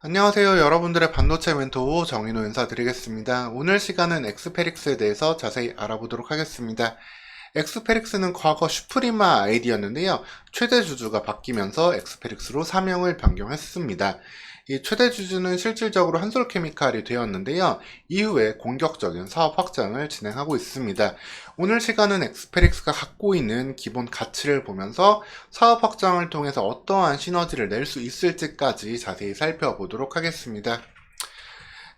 안녕하세요. 여러분들의 반도체 멘토 정인호 인사드리겠습니다. 오늘 시간은 엑스페릭스에 대해서 자세히 알아보도록 하겠습니다. 엑스페릭스는 과거 슈프리마 아이디였는데요. 최대 주주가 바뀌면서 엑스페릭스로 사명을 변경했습니다. 이 최대 주주는 실질적으로 한솔케미칼이 되었는데요. 이후에 공격적인 사업 확장을 진행하고 있습니다. 오늘 시간은 엑스페릭스가 갖고 있는 기본 가치를 보면서 사업 확장을 통해서 어떠한 시너지를 낼 수 있을지까지 자세히 살펴보도록 하겠습니다.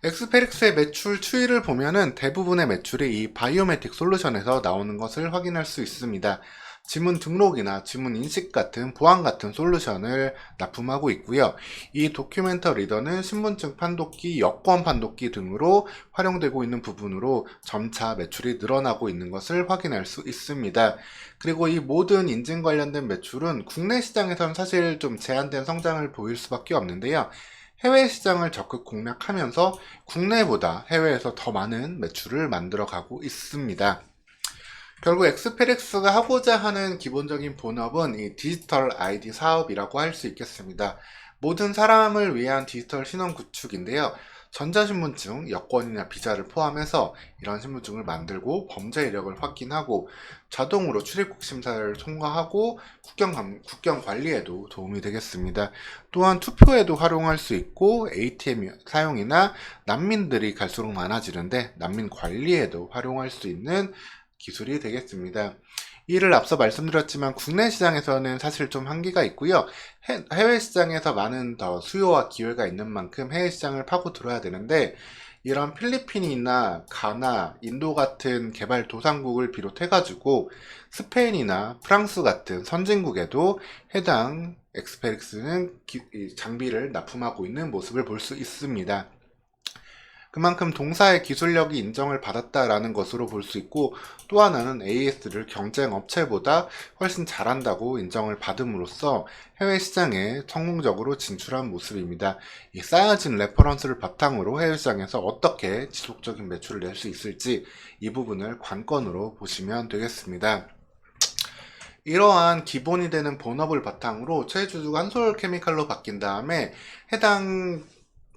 엑스페릭스의 매출 추이를 보면은 대부분의 매출이 이 바이오메틱 솔루션에서 나오는 것을 확인할 수 있습니다. 지문 등록이나 지문 인식 같은 보안 같은 솔루션을 납품하고 있고요. 이 도큐멘터 리더는 신분증 판독기, 여권 판독기 등으로 활용되고 있는 부분으로 점차 매출이 늘어나고 있는 것을 확인할 수 있습니다. 그리고 이 모든 인증 관련된 매출은 국내 시장에서는 사실 좀 제한된 성장을 보일 수밖에 없는데요. 해외 시장을 적극 공략하면서 국내보다 해외에서 더 많은 매출을 만들어가고 있습니다. 결국 엑스페릭스가 하고자 하는 기본적인 본업은 이 디지털 아이디 사업이라고 할 수 있겠습니다. 모든 사람을 위한 디지털 신원 구축인데요. 전자신분증, 여권이나 비자를 포함해서 이런 신분증을 만들고 범죄 이력을 확인하고 자동으로 출입국 심사를 통과하고 국경 관리에도 도움이 되겠습니다. 또한 투표에도 활용할 수 있고 ATM 사용이나 난민들이 갈수록 많아지는데 난민 관리에도 활용할 수 있는 기술이 되겠습니다. 이를 앞서 말씀드렸지만 국내 시장에서는 사실 좀 한계가 있고요. 해외 시장에서 많은 더 수요와 기회가 있는 만큼 해외 시장을 파고 들어야 되는데 이런 필리핀이나 가나, 인도 같은 개발도상국을 비롯해가지고 스페인이나 프랑스 같은 선진국에도 해당 엑스페릭스는 장비를 납품하고 있는 모습을 볼 수 있습니다. 그만큼 동사의 기술력이 인정을 받았다라는 것으로 볼 수 있고 또 하나는 AS를 경쟁 업체보다 훨씬 잘한다고 인정을 받음으로써 해외 시장에 성공적으로 진출한 모습입니다. 이 쌓여진 레퍼런스를 바탕으로 해외 시장에서 어떻게 지속적인 매출을 낼 수 있을지 이 부분을 관건으로 보시면 되겠습니다. 이러한 기본이 되는 본업을 바탕으로 최주주가 한솔케미칼로 바뀐 다음에 해당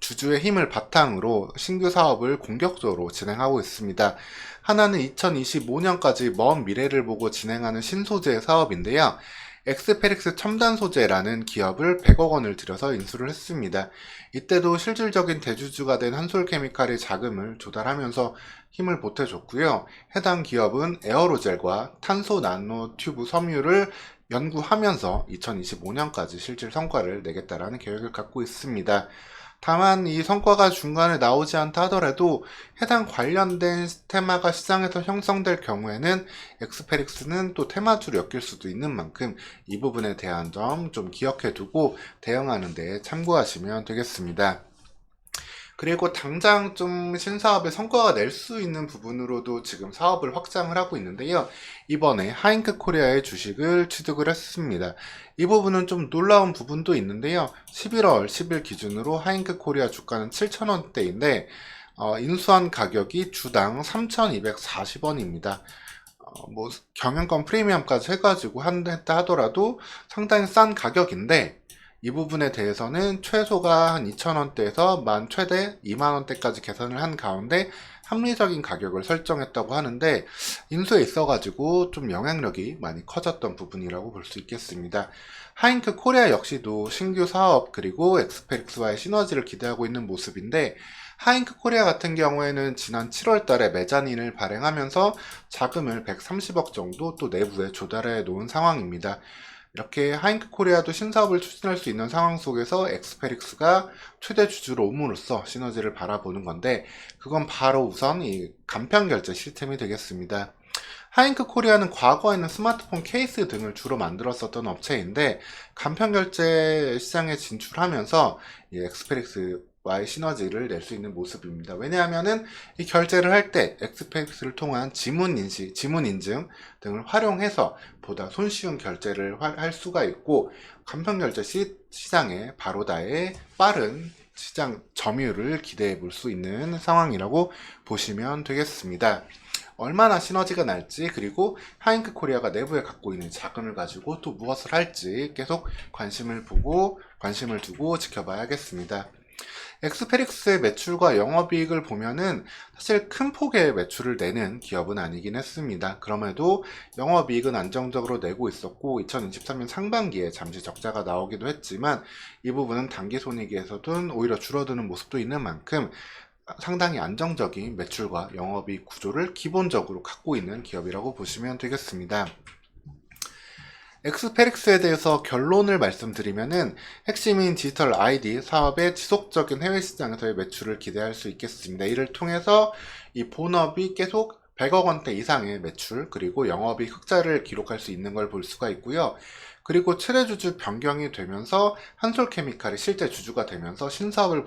주주의 힘을 바탕으로 신규 사업을 공격적으로 진행하고 있습니다. 하나는 2025년까지 먼 미래를 보고 진행하는 신소재 사업인데요. 엑스페릭스 첨단 소재라는 기업을 100억 원을 들여서 인수를 했습니다. 이때도 실질적인 대주주가 된 한솔케미칼이 자금을 조달하면서 힘을 보태줬고요. 해당 기업은 에어로젤과 탄소 나노 튜브 섬유를 연구하면서 2025년까지 실질 성과를 내겠다라는 계획을 갖고 있습니다. 다만 이 성과가 중간에 나오지 않다 하더라도 해당 관련된 테마가 시장에서 형성될 경우에는 엑스페릭스는 또 테마주로 엮일 수도 있는 만큼 이 부분에 대한 점 좀 기억해 두고 대응하는 데 참고하시면 되겠습니다. 그리고 당장 좀 신사업의 성과가 낼 수 있는 부분으로도 지금 사업을 확장을 하고 있는데요. 이번에 하잉크 코리아의 주식을 취득을 했습니다. 이 부분은 좀 놀라운 부분도 있는데요. 11월 10일 기준으로 하잉크 코리아 주가는 7,000원대인데 인수한 가격이 주당 3,240원입니다. 뭐 경영권 프리미엄까지 해가지고 했다 하더라도 상당히 싼 가격인데 이 부분에 대해서는 최소가 한 2,000원대에서 최대 2만원대까지 계산을 한 가운데 합리적인 가격을 설정했다고 하는데 인수에 있어가지고 좀 영향력이 많이 커졌던 부분이라고 볼 수 있겠습니다. 하잉크 코리아 역시도 신규 사업 그리고 엑스페릭스와의 시너지를 기대하고 있는 모습인데 하잉크 코리아 같은 경우에는 지난 7월 달에 메자닌을 발행하면서 자금을 130억 정도 또 내부에 조달해 놓은 상황입니다. 이렇게 하잉크 코리아도 신사업을 추진할 수 있는 상황 속에서 엑스페릭스가 최대 주주로 옴으로써 시너지를 바라보는 건데 그건 바로 우선 이 간편 결제 시스템이 되겠습니다. 하잉크 코리아는 과거에는 스마트폰 케이스 등을 주로 만들었었던 업체인데 간편 결제 시장에 진출하면서 이 엑스페릭스와의 시너지를 낼 수 있는 모습입니다. 왜냐하면은 이 결제를 할 때 엑스페릭스를 통한 지문 인식, 지문 인증 등을 활용해서 보다 손쉬운 결제를 할 수가 있고 간편 결제 시장에 바로다의 빠른 시장 점유율을 기대해 볼 수 있는 상황이라고 보시면 되겠습니다. 얼마나 시너지가 날지 그리고 하잉크 코리아가 내부에 갖고 있는 자금을 가지고 또 무엇을 할지 계속 관심을 두고 지켜봐야겠습니다. 엑스페릭스의 매출과 영업이익을 보면은 사실 큰 폭의 매출을 내는 기업은 아니긴 했습니다. 그럼에도 영업이익은 안정적으로 내고 있었고 2023년 상반기에 잠시 적자가 나오기도 했지만 이 부분은 당기손익에서는 오히려 줄어드는 모습도 있는 만큼 상당히 안정적인 매출과 영업이익 구조를 기본적으로 갖고 있는 기업이라고 보시면 되겠습니다. 엑스페릭스에 대해서 결론을 말씀드리면은 핵심인 디지털 ID 사업의 지속적인 해외 시장에서의 매출을 기대할 수 있겠습니다. 이를 통해서 이 본업이 계속 100억 원대 이상의 매출 그리고 영업이익 흑자를 기록할 수 있는 걸 볼 수가 있고요. 그리고 최대주주 변경이 되면서 한솔케미칼이 실제 주주가 되면서 신사업을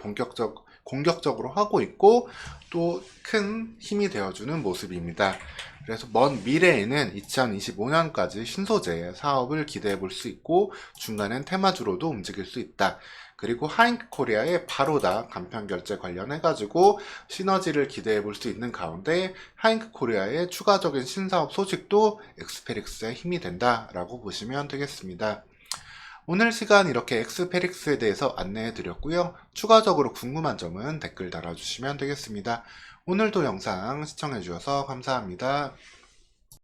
공격적으로 하고 있고 또 큰 힘이 되어주는 모습입니다. 그래서 먼 미래에는 2025년까지 신소재의 사업을 기대해 볼 수 있고 중간엔 테마주로도 움직일 수 있다. 그리고 하잉크 코리아의 바로다 간편 결제 관련해 가지고 시너지를 기대해 볼 수 있는 가운데 하잉크 코리아의 추가적인 신사업 소식도 엑스페릭스의 힘이 된다라고 보시면 되겠습니다. 오늘 시간 이렇게 엑스페릭스에 대해서 안내해 드렸고요. 추가적으로 궁금한 점은 댓글 달아주시면 되겠습니다. 오늘도 영상 시청해 주셔서 감사합니다.